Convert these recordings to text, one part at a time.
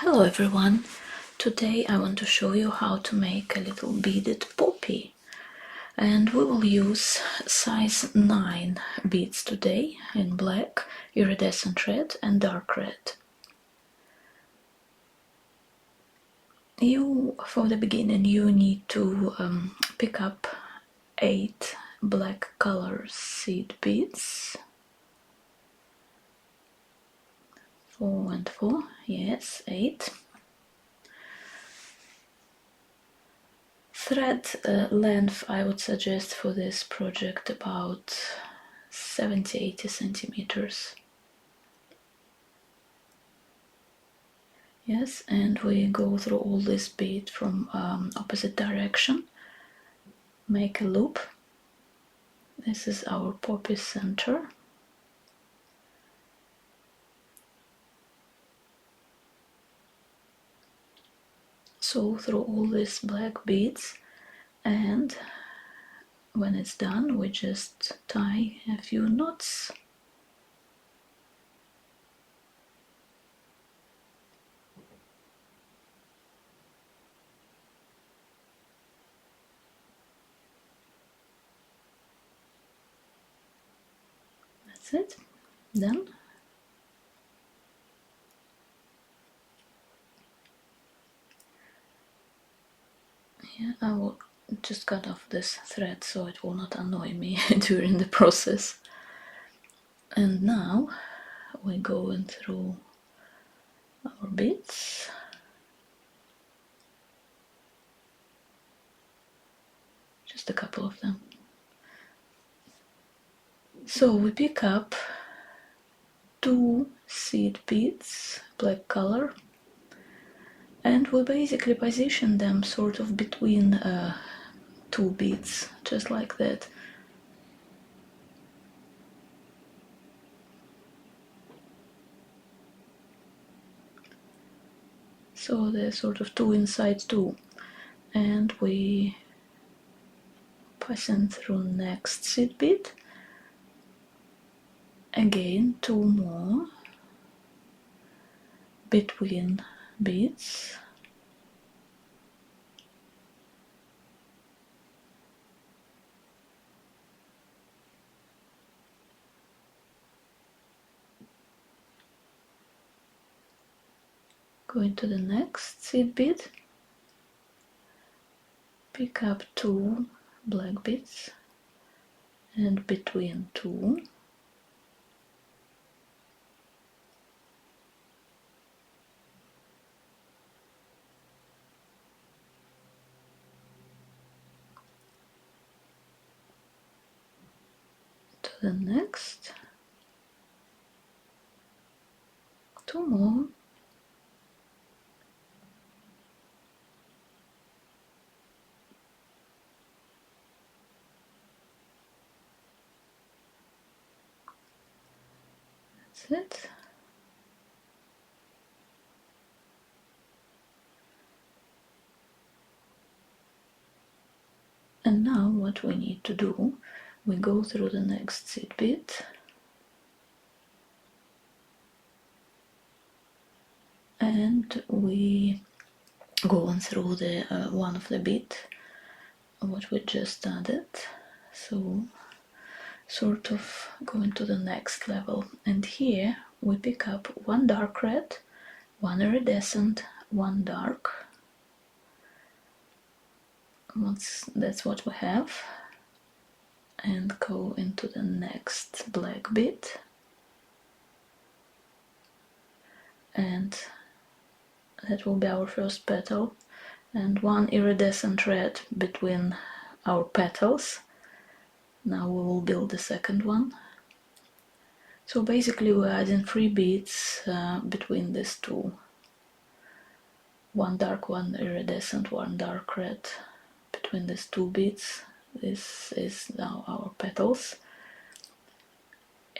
Hello everyone! Today I want to show you how to make a little beaded poppy, and we will use size 9 beads today in black, iridescent red and dark red. For the beginning you need to pick up 8 black color seed beads. 4 and 4, yes, 8. Thread length I would suggest for this project about 70-80 centimeters. Yes, and we go through all this bead from opposite direction. Make a loop. This is our poppy center. Sew through all these black beads, and when it's done we just tie a few knots. That's it, done. Yeah, I will just cut off this thread so it will not annoy me during the process. And now we're going through our beads. Just a couple of them. So we pick up 2 seed beads, black color, and we basically position them sort of between 2 beads, just like that. So they're sort of 2 inside 2, and we passing through next seed bead. Again 2 more between beads. Go into the next seed bead, pick up 2 black beads, and between 2, to the next, 2 more, that's it. And now what we need to do, we go through the next seed bead, and we go on through the one of the bead what we just added, so sort of going to the next level. And here we pick up 1 dark red, 1 iridescent, 1 dark. That's what we have, and go into the next black bead, and that will be our first petal, and 1 iridescent red between our petals. Now we will build the second one. So basically we're adding 3 beads between these 2. 1 dark, 1 iridescent, 1 dark red between these 2 beads. This is now our petals.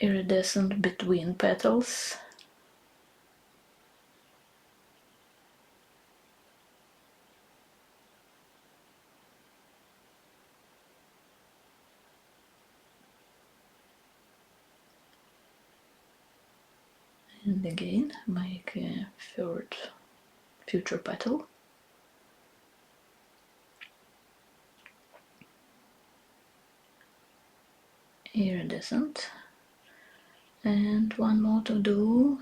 Iridescent between petals. And again make a third future petal. Iridescent. And one more to do.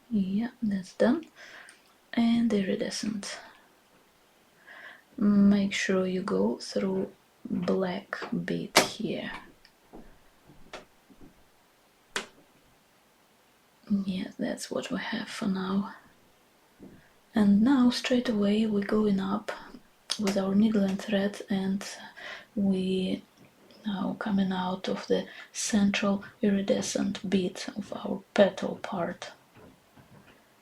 Yeah, that's done. And iridescent. Make sure you go through black bead here. Yeah, that's what we have for now. And now straight away we're going up with our needle and thread, and we now coming out of the central iridescent bead of our petal part.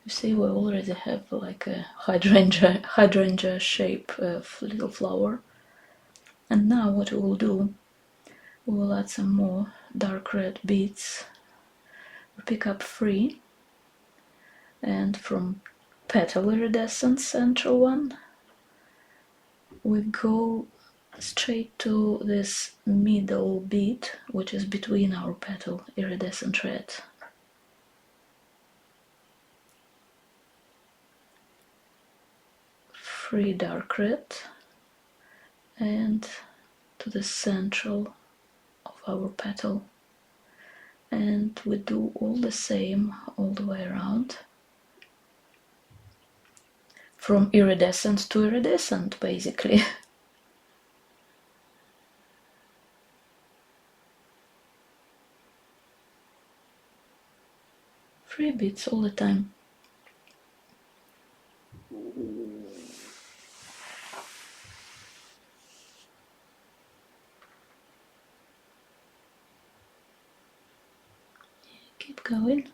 You see, we already have like a hydrangea shape of little flower. And now what we will do, we will add some more dark red beads. We pick up 3, and from petal iridescent central one, we go straight to this middle bead, which is between our petal iridescent red. 3 dark red, and to the central of our petal. And we do all the same all the way around, from iridescent to iridescent basically. 3 beads all the time. Keep going.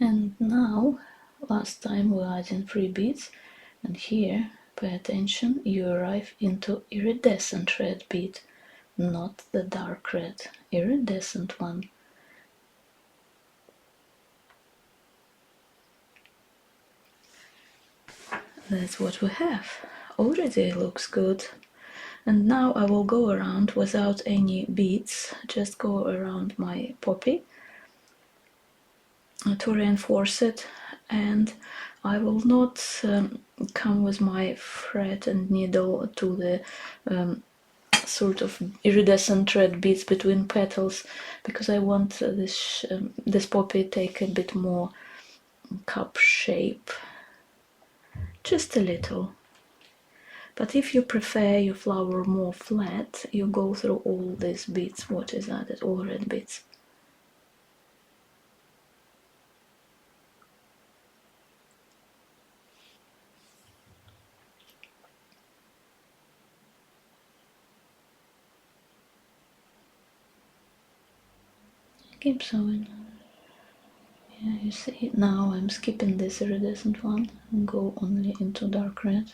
And now, last time we added 3 beads, and here, pay attention, you arrive into iridescent red bead, not the dark red, iridescent one. That's what we have. Already looks good. And now I will go around without any beads, just go around my poppy to reinforce it, and I will not come with my thread and needle to the sort of iridescent red beads between petals, because I want this poppy take a bit more cup shape, just a little. But if you prefer your flower more flat, you go through all these beads, what is added, all red beads. Keep sewing. Yeah, you see, now I'm skipping this iridescent one and go only into dark red.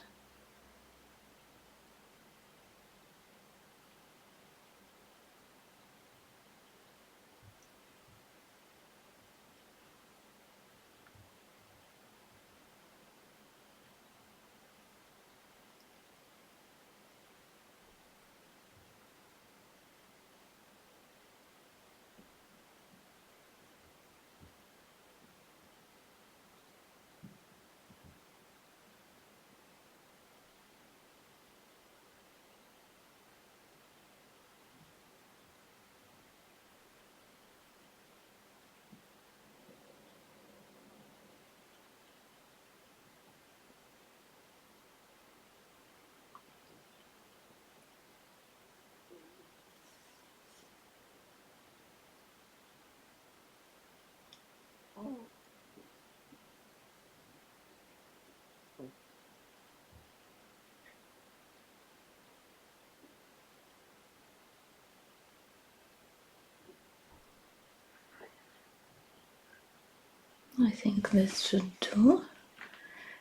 I think this should do.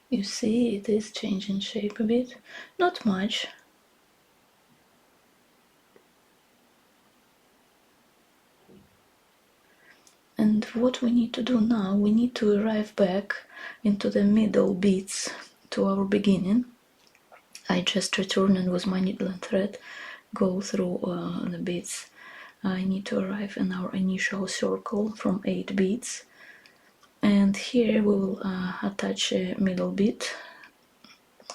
You see, it is changing shape a bit. Not much. And what we need to do now, we need to arrive back into the middle beads to our beginning. I just return and with my needle and thread go through the beads. I need to arrive in our initial circle from 8 beads, and here we will attach a middle bead.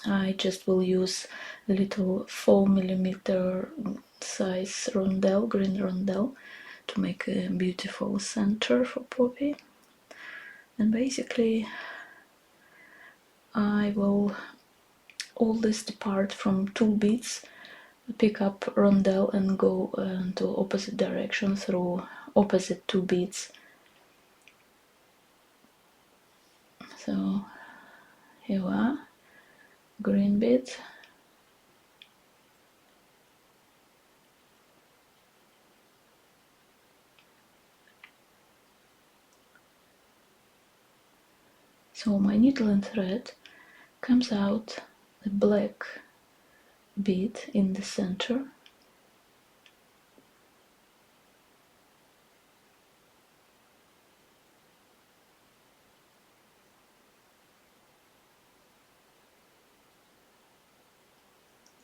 I just will use a little 4mm size rondelle, green rondelle, to make a beautiful center for Poppy. And basically I will all this depart from 2 beads, pick up rondelle and go to opposite direction through opposite 2 beads. So here we are, green bead, so my needle and thread comes out the black bead in the center,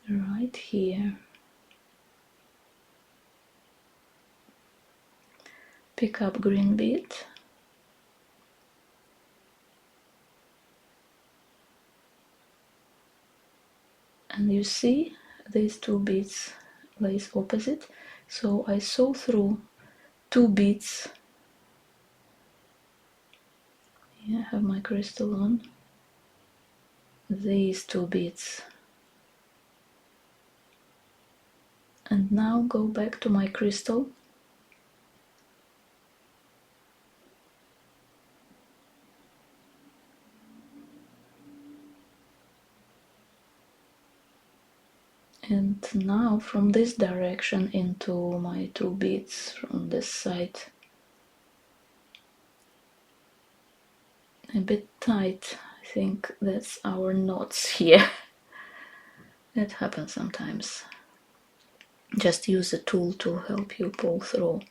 right here. Pick up green bead, and you see these 2 beads lace opposite, so I sew through 2 beads. Yeah, I have my crystal on these 2 beads, and now go back to my crystal and now from this direction into my 2 beads from this side. A bit tight, I think that's our knots here. That happens sometimes. Just use a tool to help you pull through.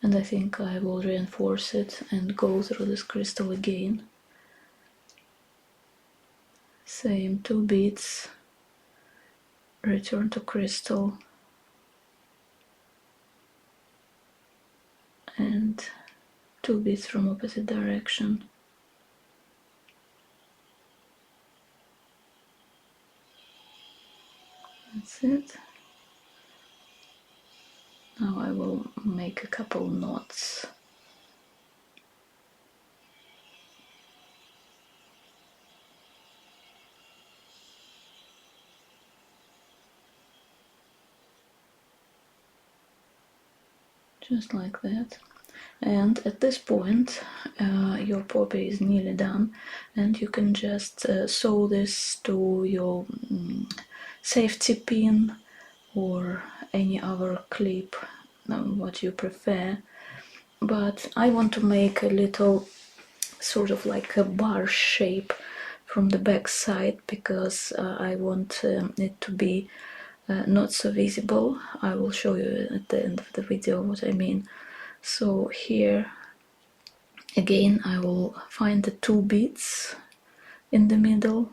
And I think I will reinforce it and go through this crystal again. Same 2 beads, return to crystal, and 2 beads from opposite direction. That's it. Now I will make a couple knots. Just like that. And at this point your poppy is nearly done, and you can just sew this to your safety pin or any other clip, what you prefer. But I want to make a little sort of like a bar shape from the back side, because I want it to be not so visible. I will show you at the end of the video what I mean. So here again I will find the 2 beads in the middle,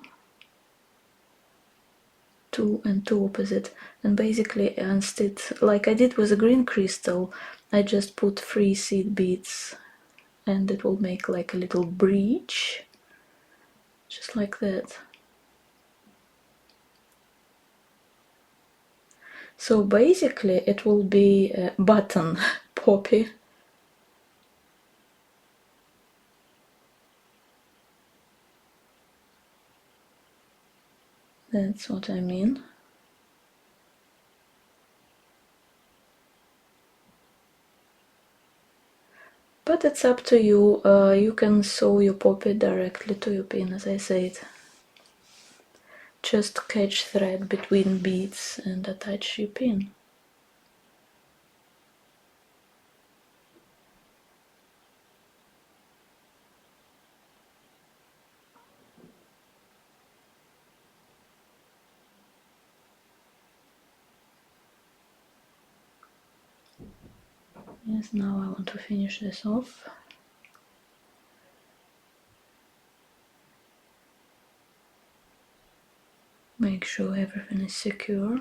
2 and 2 opposite, and basically instead, like I did with the green crystal, I just put 3 seed beads and it will make like a little breach, just like that. So basically it will be a button poppy. That's what I mean. But it's up to you. You can sew your poppy directly to your pin, as I said. Just catch thread between beads and attach your pin. Yes, now I want to finish this off. Make sure everything is secure.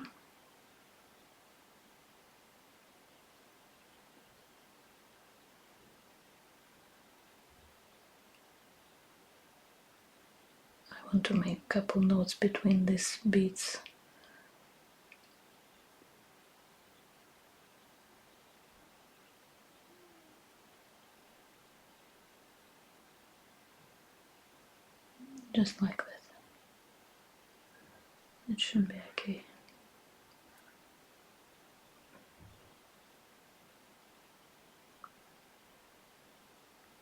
I want to make a couple notes between these beads. Just like that. It should be okay.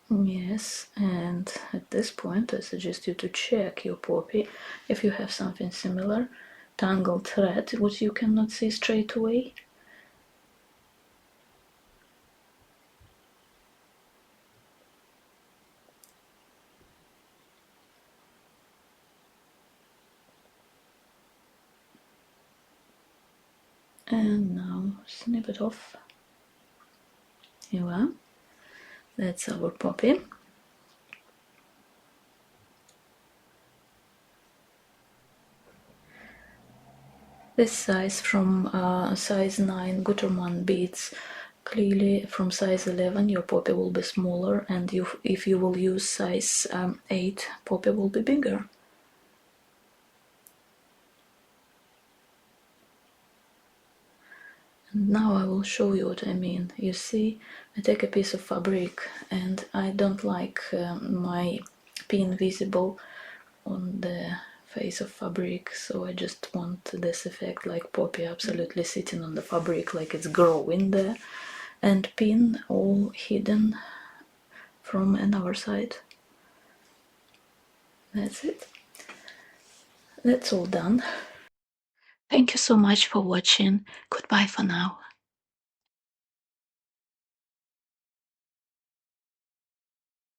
Yes, and at this point I suggest you to check your poppy if you have something similar, tangled thread which you cannot see straight away. And now snip it off. Here we are. That's our poppy. This size from size 9 Gutermann beads. Clearly from size 11 your poppy will be smaller, and if you will use size 8, poppy will be bigger. And now I will show you what I mean. You see, I take a piece of fabric and I don't like my pin visible on the face of fabric, so I just want this effect like poppy absolutely sitting on the fabric, like it's growing there, and pin all hidden from another side. That's it. That's all done. Thank you so much for watching. Goodbye for now.